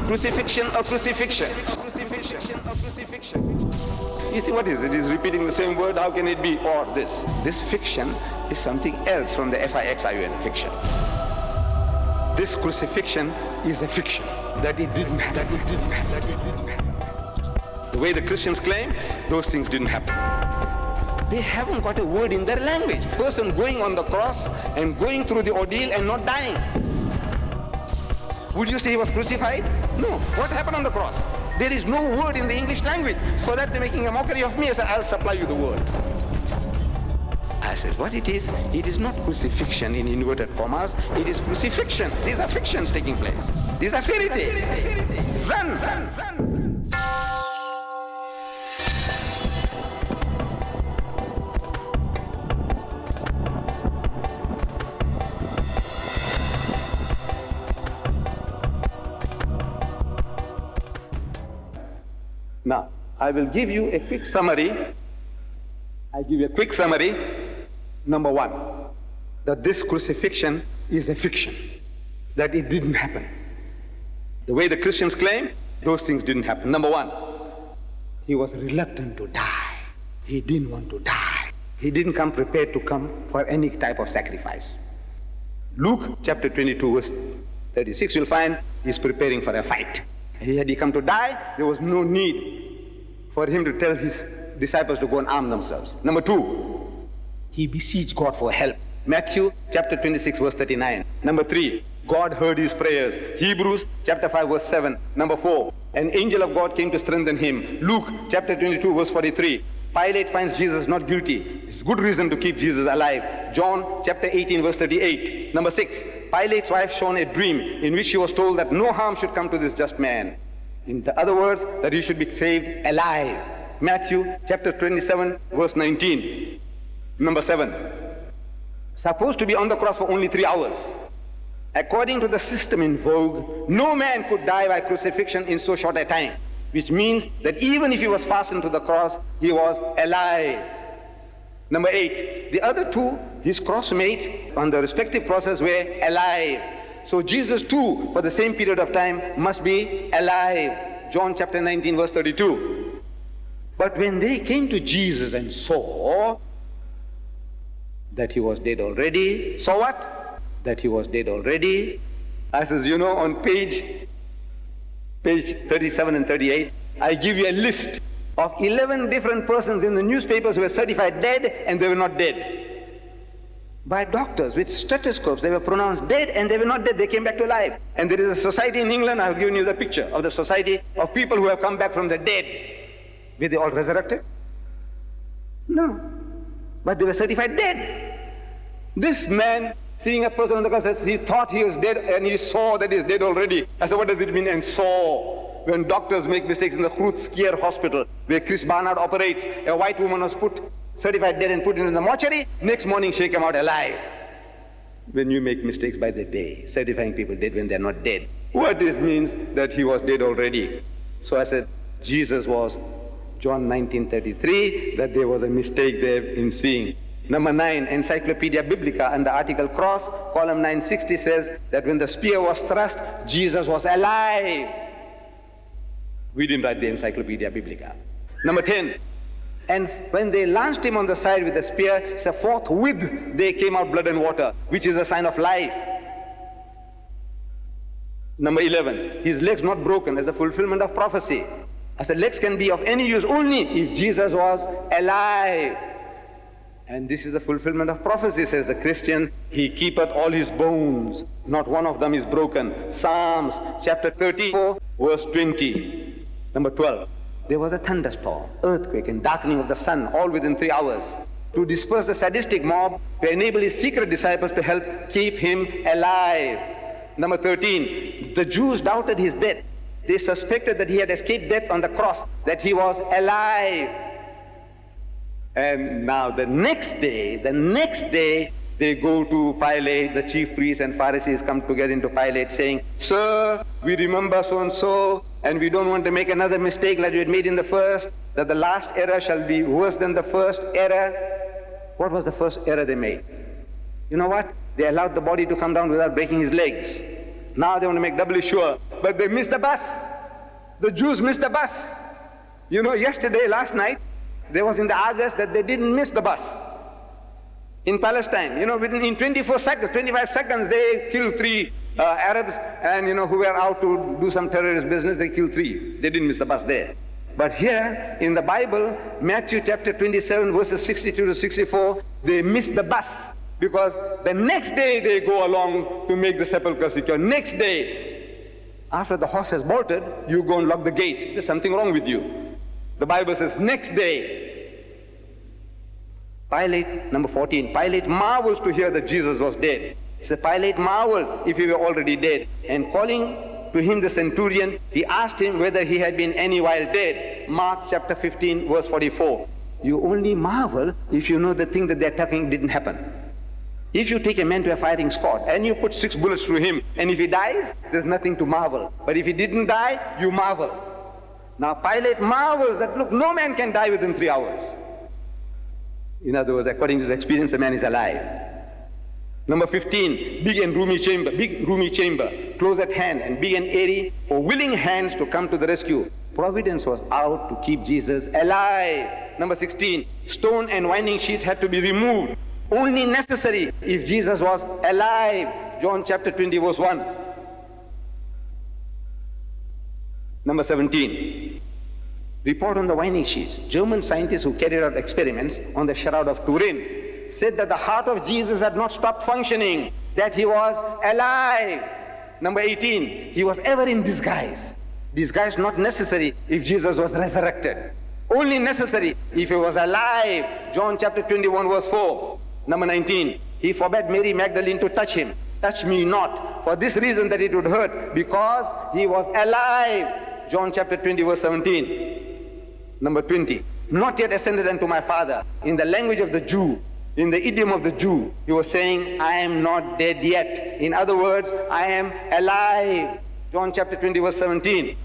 Crucifixion or crucifixion? Crucifixion or crucifixion? You see what is it? It is repeating the same word. How can it be or this? This fiction is something else from the FIXION, fiction. This crucifixion is a fiction. That it didn't happen. The way the Christians claim, those things didn't happen. They haven't got a word in their language. Person going on the cross and going through the ordeal and not dying. Would you say he was crucified? No. What happened on the cross? There is no word in the English language. For that they're making a mockery of me. I said, I'll supply you the word. I said, what it is not crucifixion in inverted commas, it is crucifixion. These are fictions taking place. These are fairy tales. Zan. Now, I will give you a quick summary. Number one, that this crucifixion is a fiction, that it didn't happen. The way the Christians claim, those things didn't happen. Number one, he was reluctant to die. He didn't want to die. He didn't come prepared to come for any type of sacrifice. Luke chapter 22 verse 36, you'll find he's preparing for a fight. Had he come to die, there was no need for him to tell his disciples to go and arm themselves. Number two, he beseeched God for help. Matthew chapter 26 verse 39. Number three, God heard his prayers. Hebrews chapter 5 verse 7. Number four, an angel of God came to strengthen him. Luke chapter 22 verse 43. Pilate finds Jesus not guilty. It's good reason to keep Jesus alive. John chapter 18 verse 38. Number six, Pilate's wife shown a dream in which she was told that no harm should come to this just man. In the other words, that he should be saved alive. Matthew chapter 27 verse 19. Number seven, supposed to be on the cross for only 3 hours. According to the system in vogue, no man could die by crucifixion in so short a time, which means that even if he was fastened to the cross, he was alive. Number eight, the other two, his crossmates on the respective crosses, were alive. So Jesus too, for the same period of time, must be alive. John chapter 19 verse 32. But when they came to Jesus and saw that he was dead already, saw what? That he was dead already. I says, you know, on page 37 and 38, I give you a list of 11 different persons in the newspapers who were certified dead and they were not dead. By doctors with stethoscopes, they were pronounced dead and they were not dead, they came back to life. And there is a society in England, I've given you the picture of the society of people who have come back from the dead. Were they all resurrected? No. But they were certified dead. This man, seeing a person on the cross, says he thought he was dead and he saw that he's dead already. I said, what does it mean, and saw? When doctors make mistakes in the Crucifixion hospital, where Chris Barnard operates, a white woman was put, certified dead and put in the mortuary, next morning she came out alive. When you make mistakes by the day, certifying people dead when they're not dead, what this means that he was dead already. So I said, Jesus was John 19:33, that there was a mistake there in seeing. Number 9, Encyclopedia Biblica under article cross, column 960 says that when the spear was thrust, Jesus was alive. We didn't write the Encyclopedia Biblica. Number 10, and when they launched him on the side with the spear, so forthwith there came out blood and water, which is a sign of life. Number 11, his legs not broken as a fulfillment of prophecy. I said legs can be of any use only if Jesus was alive. And this is the fulfillment of prophecy, says the Christian. He keepeth all his bones, not one of them is broken. Psalms chapter 34 verse 20. Number 12, there was a thunderstorm, earthquake and darkening of the sun, all within 3 hours, to disperse the sadistic mob, to enable his secret disciples to help keep him alive. Number 13, the Jews doubted his death. They suspected that he had escaped death on the cross, that he was alive. And now the next day, they go to Pilate, the chief priests and Pharisees come together into Pilate saying, Sir, we remember so-and-so, and we don't want to make another mistake like we had made in the first, that the last error shall be worse than the first error. What was the first error they made? You know what? They allowed the body to come down without breaking his legs. Now they want to make doubly sure, but they missed the bus. The Jews missed the bus. You know, yesterday, last night, there was in the Argus that they didn't miss the bus. In Palestine, you know, within 24 seconds, 25 seconds, they killed 3 Arabs, and you know, who were out to do some terrorist business, they killed 3. They didn't miss the bus there. But here in the Bible, Matthew chapter 27, verses 62 to 64, they missed the bus, because the next day they go along to make the sepulchre secure. Next day, after the horse has bolted, you go and lock the gate. There's something wrong with you. The Bible says next day. Pilate, number 14, Pilate marvels to hear that Jesus was dead. He said, Pilate marveled if he were already dead. And calling to him the centurion, he asked him whether he had been any while dead. Mark chapter 15, verse 44. You only marvel if you know the thing that they're talking didn't happen. If you take a man to a firing squad and you put 6 bullets through him, and if he dies, there's nothing to marvel. But if he didn't die, you marvel. Now Pilate marvels that, look, no man can die within 3 hours. In other words, according to his experience, the man is alive. Number 15, big and roomy chamber, close at hand, and big and airy, for willing hands to come to the rescue. Providence was out to keep Jesus alive. Number 16, stone and winding sheets had to be removed, only necessary if Jesus was alive. John chapter 20, verse 1. Number 17, report on the winding sheets. German scientists who carried out experiments on the Shroud of Turin said that the heart of Jesus had not stopped functioning, that he was alive. Number 18, he was ever in disguise. Disguise not necessary if Jesus was resurrected. Only necessary if he was alive. John chapter 21, verse 4. Number 19, he forbade Mary Magdalene to touch him. Touch me not, for this reason that it would hurt, because he was alive. John chapter 20, verse 17. Number 20, not yet ascended unto my Father. In the language of the Jew, in the idiom of the Jew, he was saying, I am not dead yet. In other words, I am alive. John chapter 20, verse 17.